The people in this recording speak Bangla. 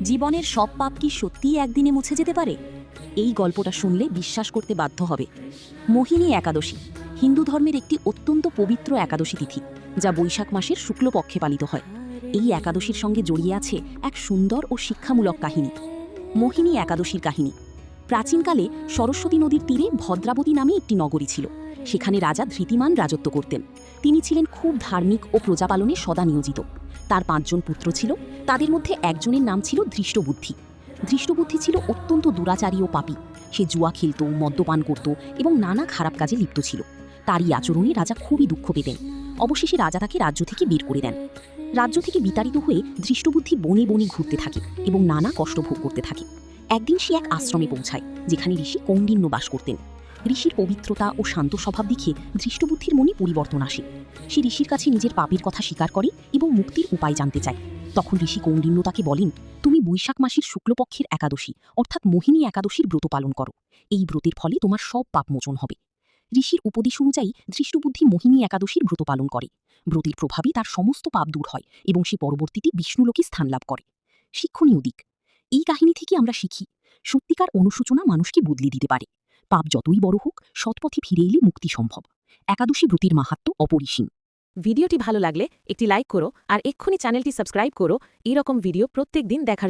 জীবনের সব পাপ কি সত্যিই একদিনে মুছে যেতে পারে? এই গল্পটা শুনলে বিশ্বাস করতে বাধ্য হবে। মোহিনী একাদশী হিন্দু ধর্মের একটি অত্যন্ত পবিত্র একাদশী তিথি, যা বৈশাখ মাসের শুক্লপক্ষে পালিত হয়। এই একাদশীর সঙ্গে জড়িয়ে আছে এক সুন্দর ও শিক্ষামূলক কাহিনী। মোহিনী একাদশীর কাহিনী। প্রাচীনকালে সরস্বতী নদীর তীরে ভদ্রাবতী নামে একটি নগরী ছিল। সেখানে রাজা ধৃতিমান রাজত্ব করতেন। তিনি ছিলেন খুব ধার্মিক ও প্রজাপালনে সদা নিয়োজিত। তার ৫ জন পুত্র ছিল। তাদের মধ্যে একজনের নাম ছিল ধৃষ্টবুদ্ধি। ধৃষ্টবুদ্ধি ছিল অত্যন্ত দুরাচারী ও পাপী। সে জুয়া খেলত, মদ্যপান করত এবং নানা খারাপ কাজে লিপ্ত ছিল। তারই আচরণে রাজা খুবই দুঃখ পেতেন। অবশেষে রাজা তাকে রাজ্য থেকে বের করে দেন। রাজ্য থেকে বিতাড়িত হয়ে ধৃষ্টবুদ্ধি বনে বনে ঘুরতে থাকে এবং নানা কষ্ট ভোগ করতে থাকে। একদিন সে এক আশ্রমে পৌঁছায়, যেখানে ঋষি কৌণ্ডিন্য বাস করতেন। ঋষির পবিত্রতা ও শান্ত স্বভাব দেখে ধৃষ্টবুদ্ধির মনে পরিবর্তন আসে। সে ঋষির কাছে নিজের পাপের কথা স্বীকার করে এবং মুক্তির উপায় জানতে চায়। তখন ঋষি কৌণ্ডিন্য তাকে বলেন, তুমি বৈশাখ মাসের শুক্লপক্ষের একাদশী অর্থাৎ মোহিনী একাদশীর ব্রত পালন করো। এই ব্রতের ফলে তোমার সব পাপ মোচন হবে। ঋষির উপদেশ অনুযায়ী ধৃষ্টবুদ্ধি মোহিনী একাদশীর ব্রত পালন করে। ব্রতের প্রভাবে তার সমস্ত পাপ দূর হয় এবং সে পরবর্তীতে বিষ্ণুলোকে স্থান লাভ করে। শিক্ষণীয় দিক। এই কাহিনী থেকে আমরা শিখি, সত্যিকার অনুশোচনা মানুষকে বদলে দিতে পারে। পাপ যতই বড় হোক, সৎপথে ফিরে এলে মুক্তি সম্ভব। একাদশী ব্রতের মাহাত্ম্য অপরিসীম। ভিডিওটি ভালো লাগলে একটি লাইক করো আর এক্ষুনি চ্যানেলটি সাবস্ক্রাইব করো এরকম ভিডিও প্রত্যেক দিন দেখার